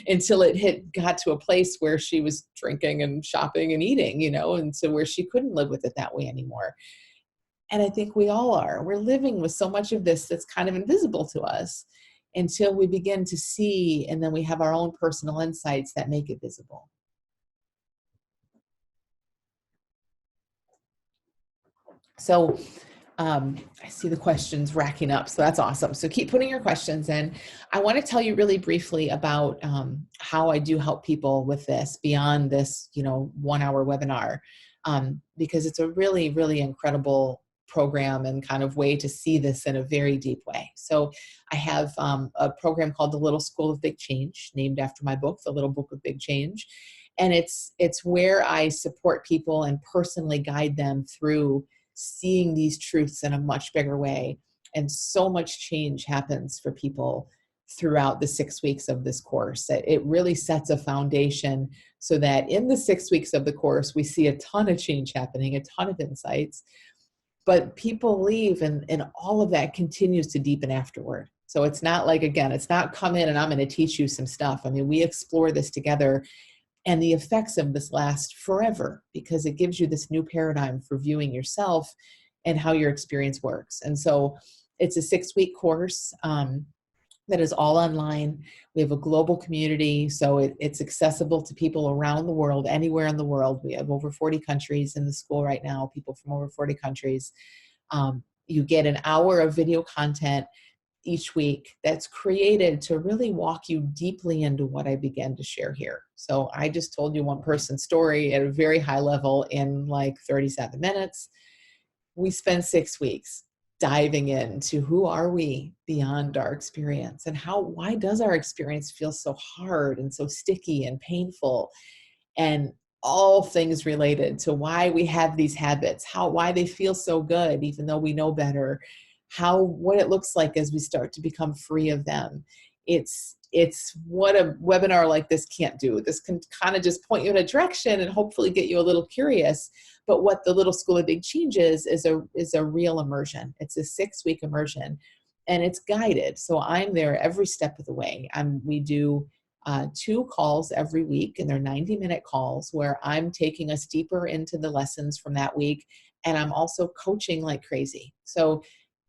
until it got to a place where she was drinking and shopping and eating, and so where she couldn't live with it that way anymore. And I think we all are. We're living with so much of this that's kind of invisible to us until we begin to see, and then we have our own personal insights that make it visible. So I see the questions racking up, so that's awesome. So keep putting your questions in. I want to tell you really briefly about how I do help people with this beyond this, 1 hour webinar, because it's a really, really incredible program and kind of way to see this in a very deep way. So I have a program called the Little School of Big Change, named after my book, The Little Book of Big Change. And it's where I support people and personally guide them through seeing these truths in a much bigger way. And so much change happens for people throughout the 6 weeks of this course. It really sets a foundation so that in the 6 weeks of the course, we see a ton of change happening, a ton of insights, but people leave and all of that continues to deepen afterward. So it's not like, again, it's not come in and I'm going to teach you some stuff. I mean, we explore this together. And the effects of this last forever because it gives you this new paradigm for viewing yourself and how your experience works. And so it's a 6-week course that is all online. We have a global community, so it's accessible to people around the world, anywhere in the world. We have over 40 countries in the school right now, people from over 40 countries. You get an hour of video content each week that's created to really walk you deeply into what I began to share here. So I just told you one person's story at a very high level in like 37 minutes. We spend 6 weeks diving into who are we beyond our experience and why does our experience feel so hard and so sticky and painful, and all things related to why we have these habits, why they feel so good even though we know better, what it looks like as we start to become free of them. It's what a webinar like this can't do. This can kind of just point you in a direction and hopefully get you a little curious. But what the Little School of Big Change is a real immersion. It's a 6-week immersion and it's guided. So I'm there every step of the way. We do 2 calls every week, and they're 90-minute calls where I'm taking us deeper into the lessons from that week. And I'm also coaching like crazy. So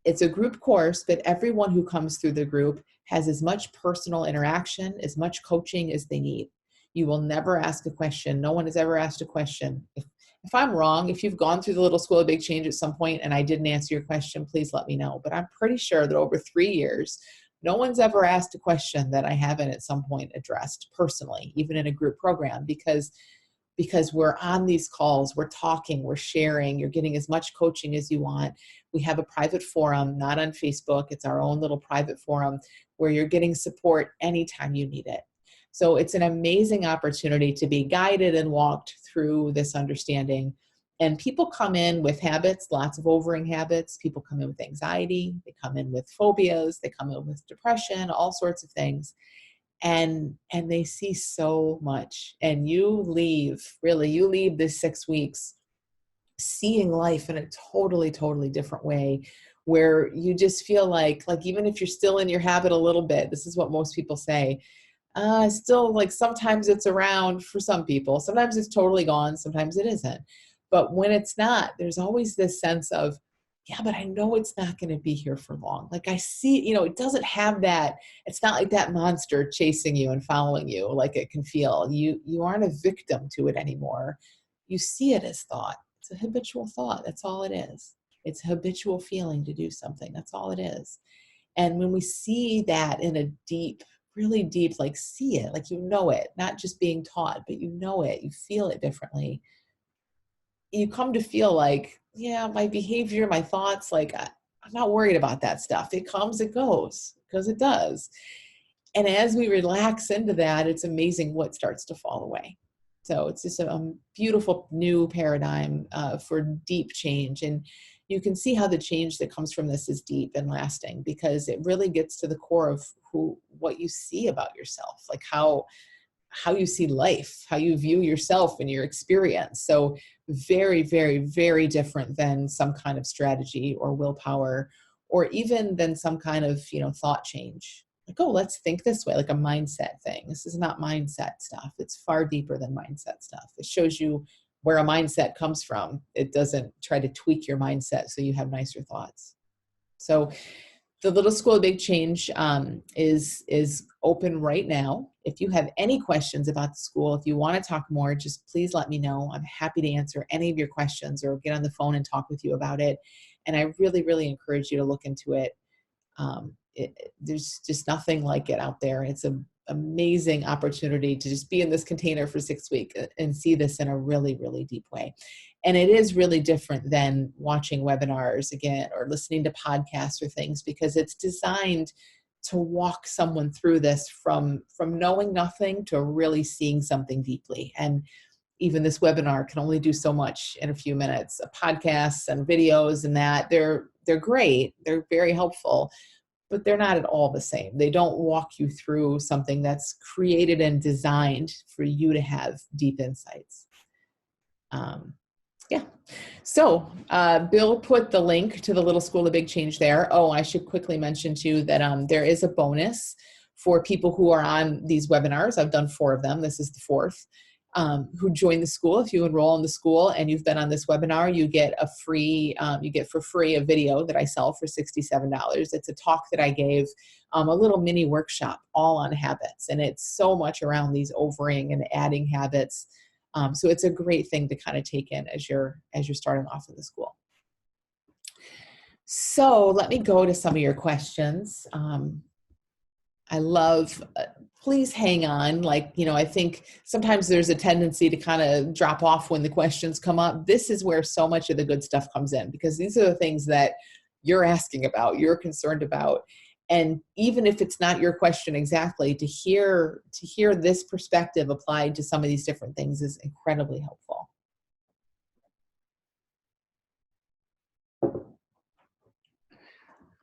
it's a group course, but everyone who comes through the group has as much personal interaction, as much coaching as they need. You will never ask a question. No one has ever asked a question. If I'm wrong, if you've gone through the Little School of Big Change at some point and I didn't answer your question, please let me know. But I'm pretty sure that over 3 years, no one's ever asked a question that I haven't at some point addressed personally, even in a group program, because we're on these calls, we're talking, we're sharing, you're getting as much coaching as you want. We have a private forum, not on Facebook. It's our own little private forum where you're getting support anytime you need it. So it's an amazing opportunity to be guided and walked through this understanding. And people come in with habits, lots of overing habits. People come in with anxiety. They come in with phobias. They come in with depression, all sorts of things. And they see so much. And you leave this 6 weeks seeing life in a totally, totally different way, where you just feel like even if you're still in your habit a little bit, this is what most people say, still, like, sometimes it's around for some people. Sometimes it's totally gone. Sometimes it isn't. But when it's not, there's always this sense of, yeah, but I know it's not going to be here for long. Like I see, it doesn't have that. It's not like that monster chasing you and following you like it can feel. You aren't a victim to it anymore. You see it as thought. It's a habitual thought. That's all it is. It's a habitual feeling to do something. That's all it is. And when we see that in a deep, really deep, like see it, like it, not just being taught, but it, you feel it differently. You come to feel like, yeah, my behavior, my thoughts, like I'm not worried about that stuff. It comes, it goes, because it does. And as we relax into that, it's amazing what starts to fall away. So it's just a beautiful new paradigm for deep change. And you can see how the change that comes from this is deep and lasting, because it really gets to the core of what you see about yourself, like how you see life, how you view yourself and your experience. So very, very, very different than some kind of strategy or willpower, or even than some kind of, thought change. Like, oh, let's think this way, like a mindset thing. This is not mindset stuff. It's far deeper than mindset stuff. It shows you where a mindset comes from. It doesn't try to tweak your mindset so you have nicer thoughts. So The Little School of Big Change is open right now. If you have any questions about the school, if you want to talk more, just please let me know. I'm happy to answer any of your questions or get on the phone and talk with you about it. And I really, really encourage you to look into it. There's just nothing like it out there. It's an amazing opportunity to just be in this container for 6 weeks and see this in a really, really deep way. And it is really different than watching webinars again or listening to podcasts or things, because it's designed to walk someone through this from knowing nothing to really seeing something deeply. And even this webinar can only do so much in a few minutes. Podcasts and videos and that, they're great. They're very helpful, but they're not at all the same. They don't walk you through something that's created and designed for you to have deep insights. Yeah. So Bill put the link to the Little School of Big Change there. Oh, I should quickly mention too that there is a bonus for people who are on these webinars. I've done 4 of them. This is the 4th. Who join the school. If you enroll in the school and you've been on this webinar, you get a free, for free a video that I sell for $67. It's a talk that I gave, a little mini workshop all on habits. And it's so much around these overing and adding habits. So it's a great thing to kind of take in as you're starting off in the school. So let me go to some of your questions. I love, please hang on. I think sometimes there's a tendency to kind of drop off when the questions come up. This is where so much of the good stuff comes in, because these are the things that you're asking about, you're concerned about. And even if it's not your question exactly, to hear this perspective applied to some of these different things is incredibly helpful.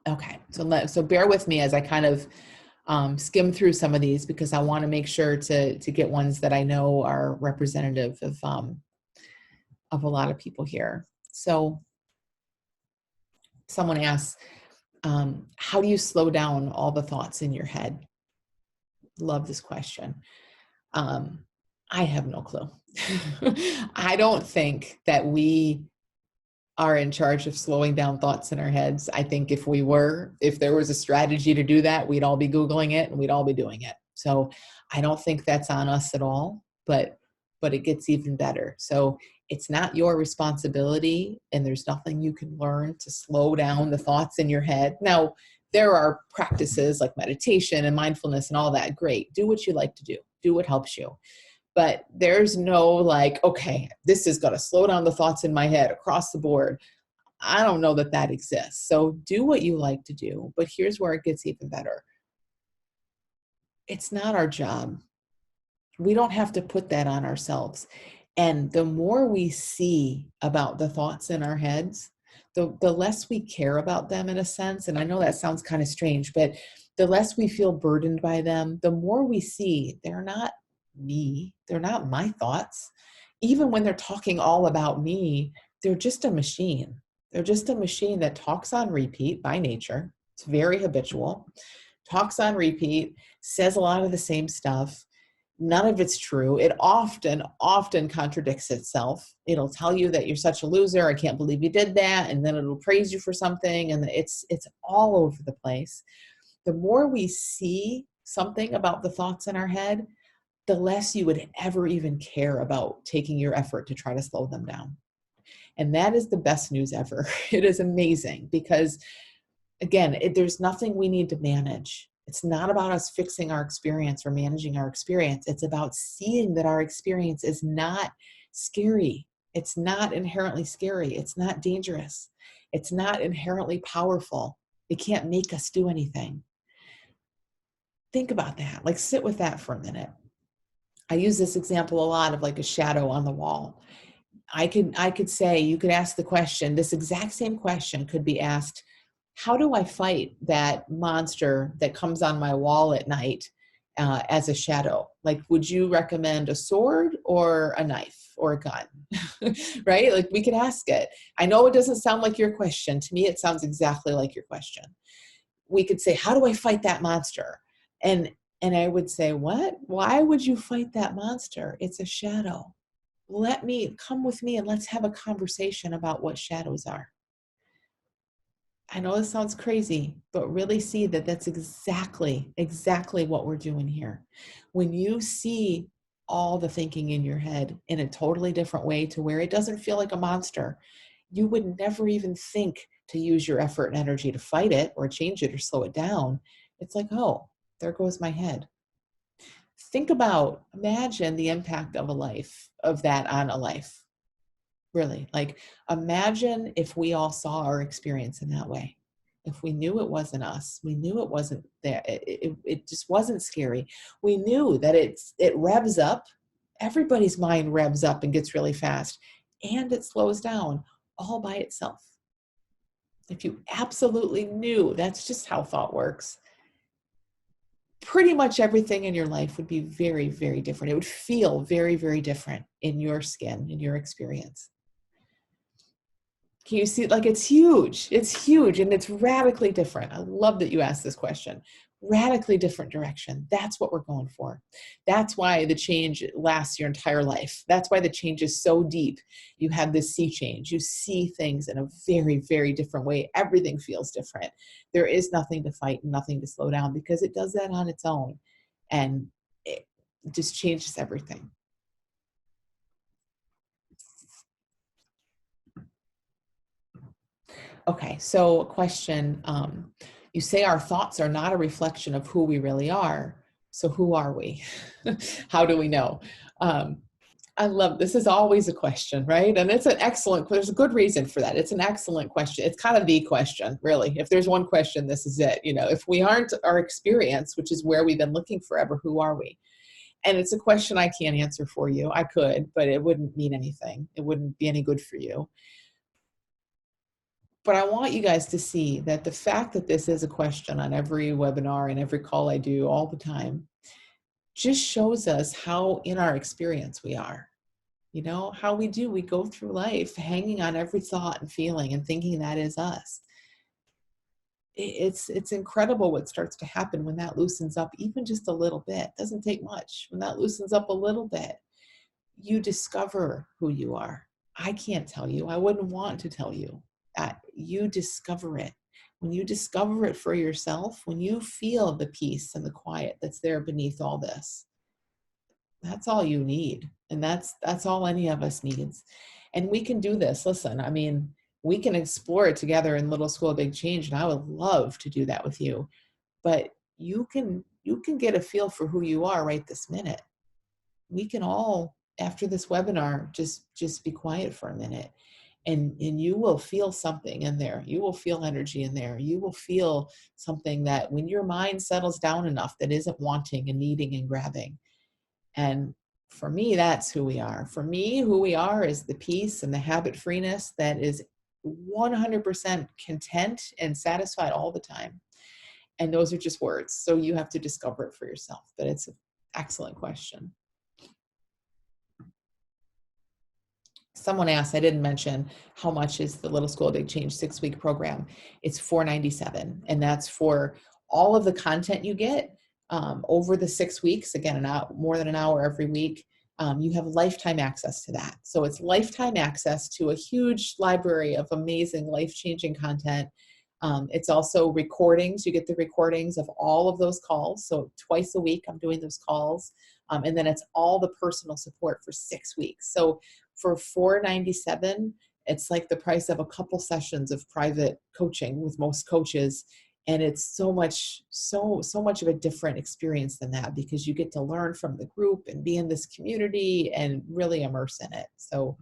Okay, so bear with me as I kind of skim through some of these, because I want to make sure to get ones that I know are representative of a lot of people here. So someone asks, how do you slow down all the thoughts in your head? Love this question. I have no clue. I don't think that we are in charge of slowing down thoughts in our heads. I think if there was a strategy to do that, we'd all be Googling it and we'd all be doing it. So I don't think that's on us at all, but it gets even better. So it's not your responsibility, and there's nothing you can learn to slow down the thoughts in your head. Now, there are practices like meditation and mindfulness and all that. Great. Do what you like to do. Do what helps you. But there's no okay, this is going to slow down the thoughts in my head across the board. I don't know that exists. So do what you like to do. But here's where it gets even better. It's not our job. We don't have to put that on ourselves. And the more we see about the thoughts in our heads, the less we care about them, in a sense. And I know that sounds kind of strange, but the less we feel burdened by them, the more we see they're not me. They're not my thoughts. Even when they're talking all about me, they're just a machine. They're just a machine that talks on repeat by nature. It's very habitual. Talks on repeat, says a lot of the same stuff. None of it's true. It often contradicts itself. It'll tell you that you're such a loser. I can't believe you did that. And then it'll praise you for something. And it's all over the place. The more we see something about the thoughts in our head, the less you would ever even care about taking your effort to try to slow them down. And that is the best news ever. It is amazing because, again, there's nothing we need to manage. It's not about us fixing our experience or managing our experience. It's about seeing that our experience is not scary. It's not inherently scary. It's not dangerous. It's not inherently powerful. It can't make us do anything. Think about that. Sit with that for a minute. I use this example a lot of a shadow on the wall. I could say, you could ask the question, this exact same question could be asked, how do I fight that monster that comes on my wall at night as a shadow? Would you recommend a sword or a knife or a gun? Right? We could ask it. I know it doesn't sound like your question. To me, it sounds exactly like your question. We could say, how do I fight that monster? And I would say, what? Why would you fight that monster? It's a shadow. Come with me and let's have a conversation about what shadows are. I know this sounds crazy, but really see that that's exactly what we're doing here. When you see all the thinking in your head in a totally different way to where it doesn't feel like a monster, you would never even think to use your effort and energy to fight it or change it or slow it down. It's like, oh, there goes my head. Imagine the impact of that on a life. Really, like, imagine if we all saw our experience in that way. If we knew it wasn't us, we knew it wasn't there. It just wasn't scary. We knew that it revs up. Everybody's mind revs up and gets really fast, and it slows down all by itself. If you absolutely knew that's just how thought works, pretty much everything in your life would be very, very different. It would feel very, very different in your skin, in your experience. Can you see, like, it's huge, and it's radically different. I love that you asked this question. Radically different direction. That's what we're going for. That's why the change lasts your entire life. That's why the change is so deep. You have this sea change. You see things in a very, very different way. Everything feels different. There is nothing to fight, nothing to slow down, because it does that on its own. And it just changes everything. Okay, so a question. You say our thoughts are not a reflection of who we really are. So who are we? How do we know? I love, this is always a question, right? And it's an excellent, there's a good reason for that. It's an excellent question. It's kind of the question, really. If there's one question, this is it. You know, if we aren't our experience, which is where we've been looking forever, who are we? And it's a question I can't answer for you. I could, but it wouldn't mean anything. It wouldn't be any good for you. But I want you guys to see that the fact that this is a question on every webinar and every call I do all the time just shows us how in our experience we are. You know, how we go through life hanging on every thought and feeling and thinking that is us. It's incredible what starts to happen when that loosens up even just a little bit. It doesn't take much. When that loosens up a little bit, you discover who you are. I can't tell you. I wouldn't want to tell you. You discover it. When you discover it for yourself, when you feel the peace and the quiet that's there beneath all this, that's all you need. And that's all any of us needs. And we can do this. Listen, I mean, we can explore it together in Little School of Big Change, and I would love to do that with you. But you can get a feel for who you are right this minute. We can all, after this webinar, just be quiet for a minute. And you will feel something in there. You will feel energy in there. You will feel something that when your mind settles down enough, that isn't wanting and needing and grabbing. And for me, that's who we are. For me, who we are is the peace and the habit freeness that is 100% content and satisfied all the time. And those are just words. So you have to discover it for yourself. But it's an excellent question. Someone asked, I didn't mention, how much is the Little School of Big Change 6-week program? It's $497, and that's for all of the content you get over the 6 weeks. Again, more than an hour every week. You have lifetime access to that. So it's lifetime access to a huge library of amazing, life-changing content. It's also recordings. You get the recordings of all of those calls. So twice a week, I'm doing those calls. And then it's all the personal support for 6 weeks. So for $497, it's like the price of a couple sessions of private coaching with most coaches. And it's so much of a different experience than that, because you get to learn from the group and be in this community and really immerse in it. So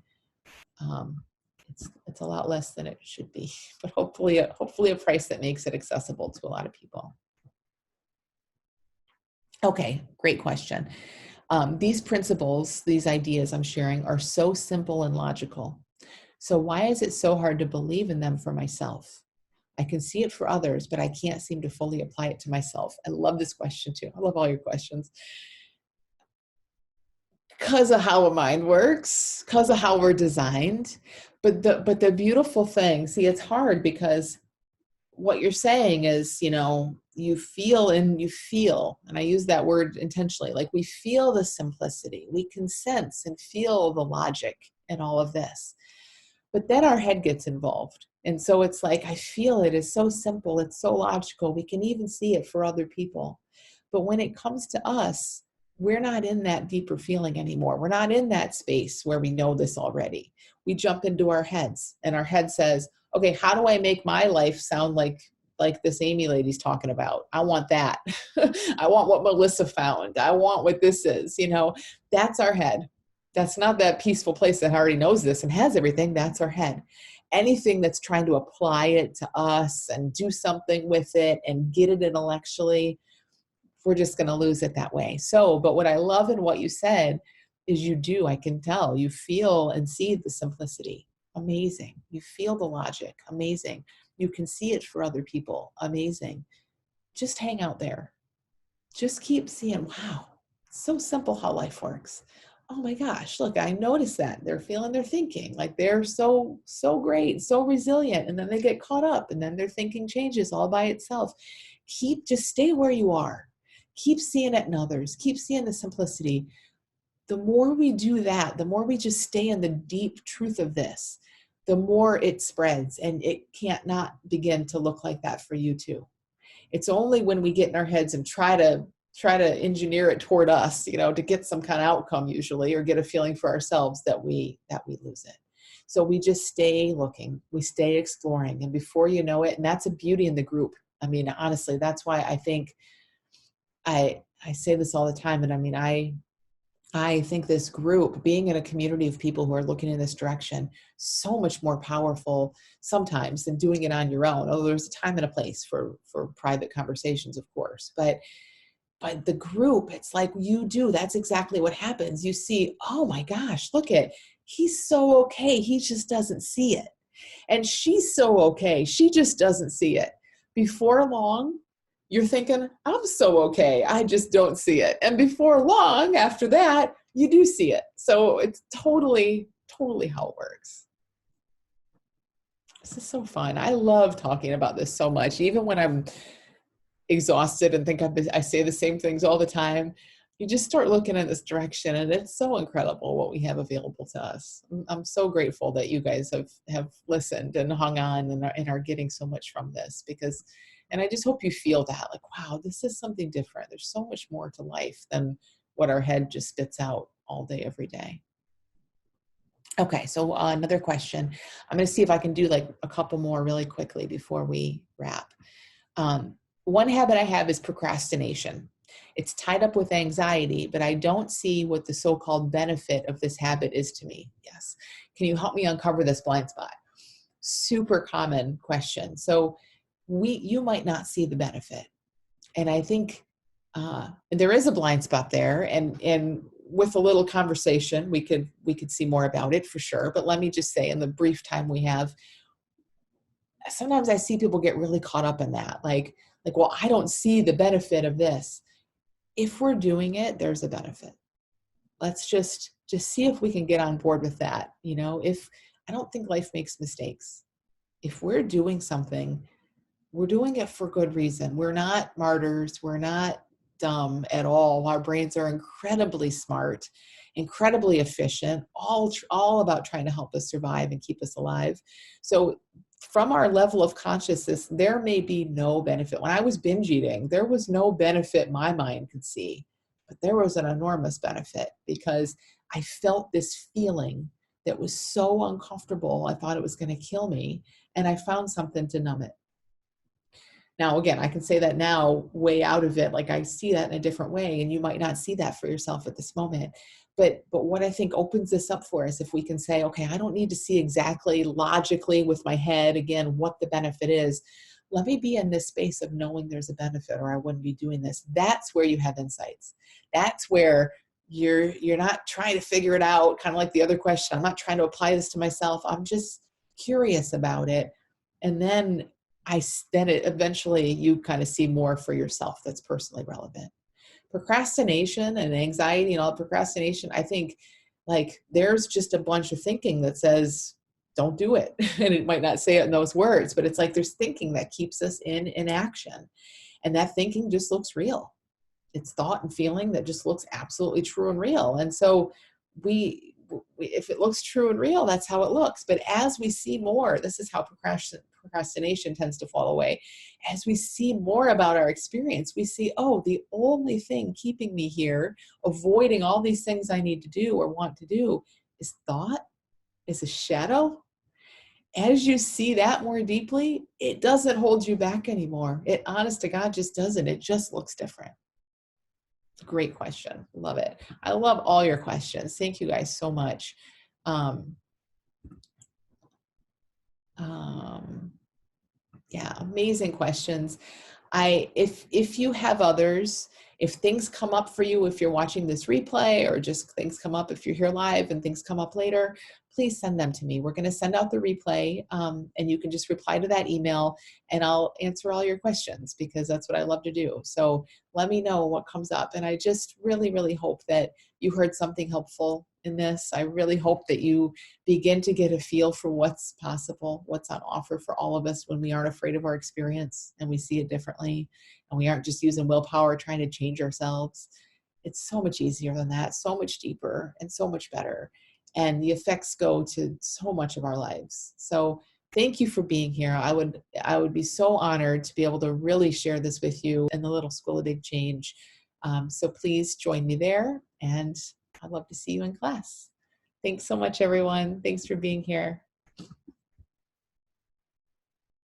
it's a lot less than it should be, but hopefully a price that makes it accessible to a lot of people. Okay, great question. These principles, these ideas I'm sharing are so simple and logical. So why is it so hard to believe in them for myself? I can see it for others, but I can't seem to fully apply it to myself. I love this question too. I love all your questions. Because of how a mind works, because of how we're designed. But the beautiful thing, see, it's hard because what you're saying is, you feel, and I use that word intentionally, like we feel the simplicity, we can sense and feel the logic in all of this. But then our head gets involved. And so it's like, I feel it is so simple. It's so logical. We can even see it for other people. But when it comes to us, we're not in that deeper feeling anymore. We're not in that space where we know this already. We jump into our heads, and our head says, okay, how do I make my life sound like this Amy lady's talking about? I want that. I want what Melissa found. I want what this is, that's our head. That's not that peaceful place that already knows this and has everything. That's our head. Anything that's trying to apply it to us and do something with it and get it intellectually, we're just going to lose it that way. So, but what I love in what you said is I can tell, you feel and see the simplicity. Amazing. You feel the logic. Amazing. You can see it for other people. Amazing. Just hang out there. Just keep seeing, wow, it's so simple how life works. Oh my gosh, look, I noticed that. They're feeling their thinking. Like they're so great, so resilient. And then they get caught up and then their thinking changes all by itself. Just stay where you are. Keep seeing it in others. Keep seeing the simplicity. The more we do that, the more we just stay in the deep truth of this, the more it spreads, and it can't not begin to look like that for you too. It's only when we get in our heads and try to engineer it toward us, to get some kind of outcome usually, or get a feeling for ourselves, that we lose it. So we just stay looking, we stay exploring, and before you know it, and that's a beauty in the group. I mean, honestly, that's why I think I say this all the time, and I mean, I think this group, being in a community of people who are looking in this direction, so much more powerful sometimes than doing it on your own. Although there's a time and a place for private conversations, of course. But the group, it's like that's exactly what happens. You see, oh my gosh, he's so okay. He just doesn't see it. And she's so okay. She just doesn't see it. Before long, you're thinking, I'm so okay. I just don't see it. And before long, after that, you do see it. So it's totally how it works. This is so fun. I love talking about this so much. Even when I'm exhausted and think I say the same things all the time, you just start looking in this direction, and it's so incredible what we have available to us. I'm so grateful that you guys have listened and hung on and are getting so much from this, and I just hope you feel that, like, wow, this is something different. There's so much more to life than what our head just spits out all day, every day. Okay, so another question. I'm going to see if I can do like a couple more really quickly before we wrap. One habit I have is procrastination. It's tied up with anxiety, but I don't see what the so-called benefit of this habit is to me. Yes. Can you help me uncover this blind spot? Super common question. So you might not see the benefit. And I think there is a blind spot there, and with a little conversation, we could see more about it for sure. But let me just say, in the brief time we have, sometimes I see people get really caught up in that. Like, well, I don't see the benefit of this. If we're doing it, there's a benefit. Let's just see if we can get on board with that. If I don't think life makes mistakes. If we're doing something, we're doing it for good reason. We're not martyrs. We're not dumb at all. Our brains are incredibly smart, incredibly efficient, all about trying to help us survive and keep us alive. So from our level of consciousness, there may be no benefit. When I was binge eating, there was no benefit my mind could see, but there was an enormous benefit because I felt this feeling that was so uncomfortable. I thought it was going to kill me, and I found something to numb it. Now, again, I can say that now, way out of it, like I see that in a different way, and you might not see that for yourself at this moment. But what I think opens this up for us, if we can say, okay, I don't need to see exactly logically with my head, again, what the benefit is. Let me be in this space of knowing there's a benefit, or I wouldn't be doing this. That's where you have insights. That's where you're not trying to figure it out, kind of like the other question. I'm not trying to apply this to myself. I'm just curious about it. And then eventually you kind of see more for yourself that's personally relevant. Procrastination and anxiety and all procrastination, I think, like, there's just a bunch of thinking that says, don't do it. And it might not say it in those words, but it's like there's thinking that keeps us in inaction. And that thinking just looks real. It's thought and feeling that just looks absolutely true and real. And so we if it looks true and real, that's how it looks. But as we see more, this is how procrastination tends to fall away. As we see more about our experience, we see, oh, the only thing keeping me here, avoiding all these things I need to do or want to do, is thought, is a shadow. As you see that more deeply, it doesn't hold you back anymore. It, honest to God, just doesn't. It just looks different. Great question. Love it. I love all your questions. Thank you guys so much. Um, yeah, amazing questions. If you have others, if things come up for you, if you're watching this replay, or just things come up if you're here live and things come up later, please send them to me. We're going to send out the replay, and you can just reply to that email and I'll answer all your questions, because that's what I love to do. So let me know what comes up. And I just really, really hope that you heard something helpful in this. I really hope that you begin to get a feel for what's possible, what's on offer for all of us when we aren't afraid of our experience and we see it differently, and we aren't just using willpower trying to change ourselves. It's so much easier than that, so much deeper and so much better. And the effects go to so much of our lives. So thank you for being here. I would be so honored to be able to really share this with you in the Little School of Big Change. So please join me there, and I'd love to see you in class. Thanks so much, everyone. Thanks for being here.